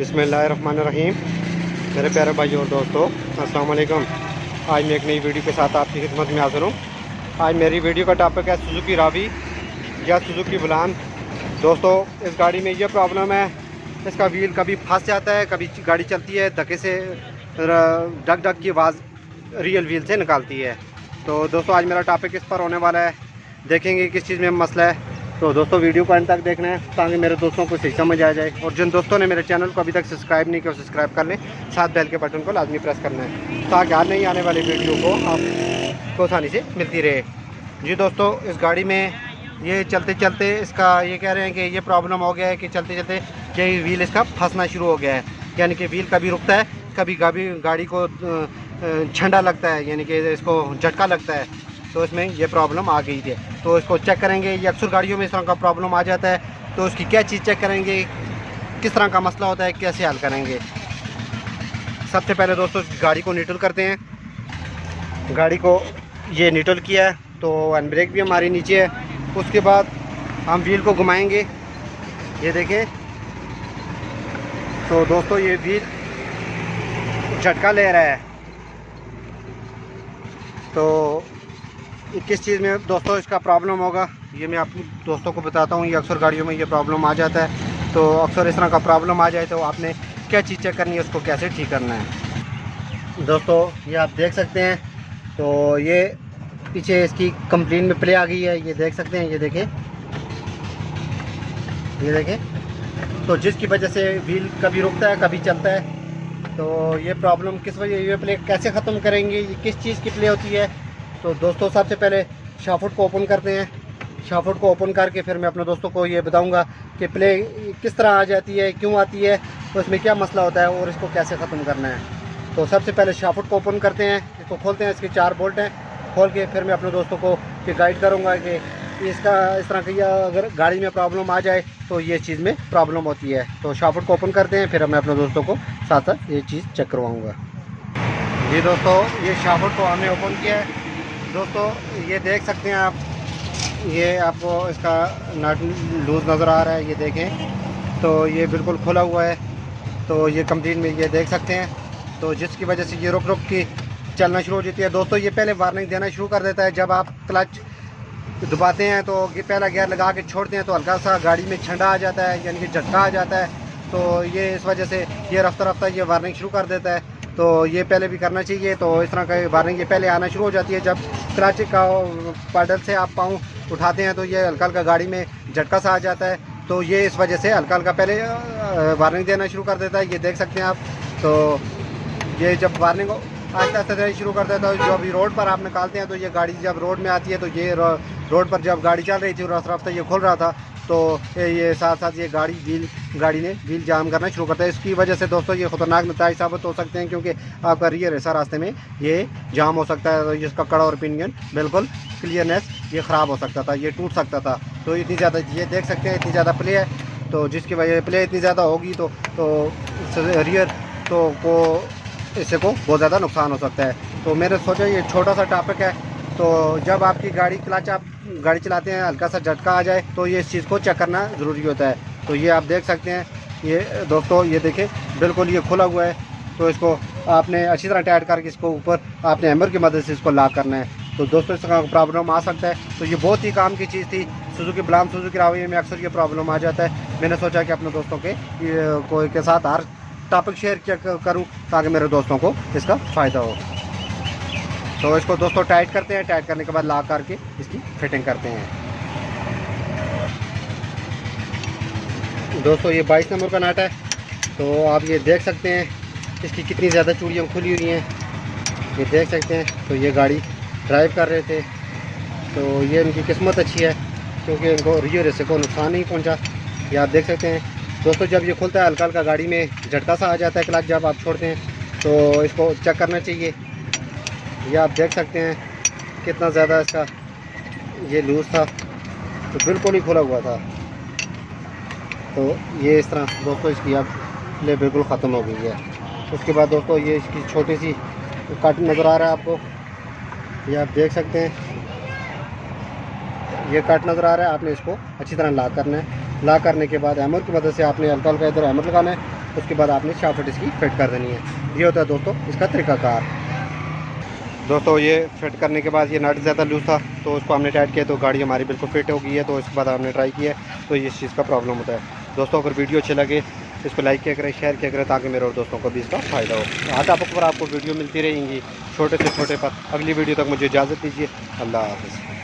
बिस्मिल्लाहिर्रहमानिर्रहीम। मेरे प्यारे भाई और दोस्तों, अस्सलाम वालेकुम। आज मैं एक नई वीडियो के साथ आपकी खिदमत में हाज़िर हूँ। आज मेरी वीडियो का टॉपिक है सुजुकी रावी या सुजुकी बुलान। दोस्तों, इस गाड़ी में ये प्रॉब्लम है, इसका व्हील कभी फंस जाता है, कभी गाड़ी चलती है धक्के से डक डक की आवाज़ रियल व्हील से निकालती है। तो दोस्तों, आज मेरा टॉपिक इस पर होने वाला है, देखेंगे किस चीज़ में मसला है। तो दोस्तों, वीडियो को अंत तक देखना है ताकि मेरे दोस्तों को सही समझ आ जाए। और जिन दोस्तों ने मेरे चैनल को अभी तक सब्सक्राइब नहीं किया, सब्सक्राइब कर लें, साथ बेल के बटन को लाजमी प्रेस करना है ताकि आज नहीं आने वाली वीडियो को आपको आसानी से मिलती रहे। जी दोस्तों, इस गाड़ी में ये चलते चलते इसका ये कह रहे हैं कि ये प्रॉब्लम हो गया है कि चलते चलते ये व्हील इसका फंसना शुरू हो गया है। यानी कि व्हील कभी रुकता है, कभी गाड़ी को झंडा लगता है, यानी कि इसको झटका लगता है। तो इसमें ये प्रॉब्लम आ गई थी। तो इसको चेक करेंगे। ये अक्सर गाड़ियों में इस तरह का प्रॉब्लम आ जाता है, तो उसकी क्या चीज़ चेक करेंगे, किस तरह का मसला होता है, कैसे हल करेंगे। सबसे पहले दोस्तों, गाड़ी को न्यूट्रल करते हैं। गाड़ी को ये न्यूट्रल किया है तो हैंड ब्रेक भी हमारी नीचे है। उसके बाद हम व्हील को घुमाएंगे, ये देखें। तो दोस्तों, ये व्हील झटका ले रहा है। तो किस चीज़ में दोस्तों इसका प्रॉब्लम होगा, ये मैं अपने दोस्तों को बताता हूँ। ये अक्सर गाड़ियों में ये प्रॉब्लम आ जाता है। तो अक्सर इस तरह का प्रॉब्लम आ जाए तो आपने क्या चीज़ चेक करनी है, उसको कैसे ठीक करना है। दोस्तों, ये आप देख सकते हैं। तो ये पीछे इसकी कंप्लेन में प्ले आ गई है, ये देख सकते हैं। ये देखें, ये देखें। तो जिसकी वजह से व्हील कभी रुकता है, कभी चलता है। तो ये प्रॉब्लम किस वजह, ये प्ले कैसे ख़त्म करेंगे, ये किस चीज़ की प्ले होती है। तो दोस्तों, सबसे पहले शाफ्ट को ओपन करते हैं। शाफ्ट को ओपन करके फिर मैं अपने दोस्तों को ये बताऊंगा कि प्ले किस तरह आ जाती है, क्यों आती है, तो इसमें क्या मसला होता है और इसको कैसे ख़त्म करना है। तो सबसे पहले शाफ्ट को ओपन करते हैं, इसको खोलते हैं। इसके 4 बोल्ट हैं। खोल के फिर मैं अपने दोस्तों को ये गाइड करूँगा कि इसका इस तरह की अगर गाड़ी में प्रॉब्लम आ जाए तो ये चीज़ में प्रॉब्लम होती है। तो शाफ्ट को ओपन करते हैं, फिर मैं अपने दोस्तों को साथ साथ ये चीज़ चेक करवाऊँगा। जी दोस्तों, ये शाफ्ट को हमने ओपन किया है। दोस्तों, ये देख सकते हैं आप, ये आपको इसका नट लूज़ नज़र आ रहा है, ये देखें। तो ये बिल्कुल खुला हुआ है। तो ये कंप्लीट में ये देख सकते हैं। तो जिसकी वजह से ये रुक रुक के चलना शुरू हो जाती है। दोस्तों, ये पहले वार्निंग देना शुरू कर देता है। जब आप क्लच दबाते हैं तो ये पहला गियर लगा के छोड़ते हैं तो हल्का सा गाड़ी में छंडा आ जाता है, यानी कि झटका आ जाता है। तो ये इस वजह से ये रफ्ता रफ्ता ये वार्निंग शुरू कर देता है। तो ये पहले भी करना चाहिए। तो इस तरह का वार्निंग ये पहले आना शुरू हो जाती है जब क्लच का पैडल से आप पाँव उठाते हैं, तो ये हल्का हल्का गाड़ी में झटका सा आ जाता है। तो ये इस वजह से हल्का हल्का पहले वार्निंग देना शुरू कर देता है, ये देख सकते हैं आप। तो ये जब वार्निंग आहिस्ता आहिस्ता देना शुरू कर देता है, जो अभी रोड पर आप निकालते हैं, तो ये गाड़ी जब रोड में आती है, तो ये रोड पर जब गाड़ी चल रही थी रास्ता रास्ता ये खुल रहा था, तो ये साथ साथ ये गाड़ी ने व्हील जाम करना शुरू करता है। इसकी वजह से दोस्तों ये ख़तरनाक नतीजे साबित हो सकते हैं, क्योंकि आपका रियर हिस्सा रास्ते में ये जाम हो सकता है। तो इसका कड़ा और पिनियन बिल्कुल क्लियरनेस ये ख़राब हो सकता था, ये टूट सकता था। तो इतनी ज़्यादा ये देख सकते हैं, इतनी ज़्यादा प्ले है। तो जिसकी वजह प्ले इतनी ज़्यादा होगी तो रियर तो को इससे को बहुत ज़्यादा नुकसान हो सकता है। तो मैंने सोचा ये छोटा सा टॉपिक है। तो जब आपकी गाड़ी क्लच आप गाड़ी चलाते हैं, हल्का सा झटका आ जाए, तो ये इस चीज़ को चेक करना ज़रूरी होता है। तो ये आप देख सकते हैं। ये दोस्तों, ये देखें, बिल्कुल ये खुला हुआ है। तो इसको आपने अच्छी तरह टाइट करके इसको ऊपर आपने हैमर की मदद से इसको लॉक करना है। तो दोस्तों, इस तरह का प्रॉब्लम आ सकता है। तो ये बहुत ही काम की चीज़ थी। सुजुकी बुलान, सुजुकी रावी में अक्सर ये प्रॉब्लम आ जाता है। मैंने सोचा कि अपने दोस्तों के साथ हर टॉपिक शेयर किया करूँ ताकि मेरे दोस्तों को इसका फ़ायदा हो। तो इसको दोस्तों टाइट करते हैं। टाइट करने के बाद लॉक करके इसकी फिटिंग करते हैं। दोस्तों, ये 22 नंबर का नट है। तो आप ये देख सकते हैं इसकी कितनी ज़्यादा चूड़ियाँ खुली हुई हैं, ये देख सकते हैं। तो ये गाड़ी ड्राइव कर रहे थे, तो ये इनकी किस्मत अच्छी है क्योंकि इनको रियर हिस्से को नुकसान नहीं पहुँचा। ये आप देख सकते हैं। दोस्तों, जब ये खुलता है हल्का हल्का गाड़ी में झटका सा आ जाता है क्लच जब आप छोड़ते हैं, तो इसको चेक करना चाहिए। ये आप देख सकते हैं कितना ज़्यादा इसका ये लूज़ था, तो बिल्कुल ही खुला हुआ था। तो ये इस तरह दोस्तों इसकी अब प्ले बिल्कुल ख़त्म हो गई है। उसके बाद दोस्तों, ये इसकी छोटी सी कट नज़र आ रहा है आपको, ये आप देख सकते हैं। ये कट नज़र आ रहा है, आपने इसको अच्छी तरह लॉक करना है। लॉक करने के बाद हैमर की मदद से आपने हल्का हल्का इधर हैमर लगाना है उसके बाद आपने शाफ्ट इसकी फिट कर देनी है। ये होता है दोस्तों इसका तरीकाकार। दोस्तों ये फिट करने के बाद ये नट ज़्यादा लूज था तो उसको हमने टाइट किया तो गाड़ी हमारी बिल्कुल फिट हो गई है। तो इसके बाद हमने ट्राई किया तो ये इस चीज़ का प्रॉब्लम होता है। दोस्तों अगर वीडियो अच्छे लगे इसको लाइक किया करें, शेयर किया करें ताकि मेरे और दोस्तों को भी इसका फ़ायदा हो। आज आपको वीडियो मिलती रहेंगी छोटे से छोटे पर। अगली वीडियो तक मुझे इजाज़त दीजिए। अल्लाह हाफ़िज़।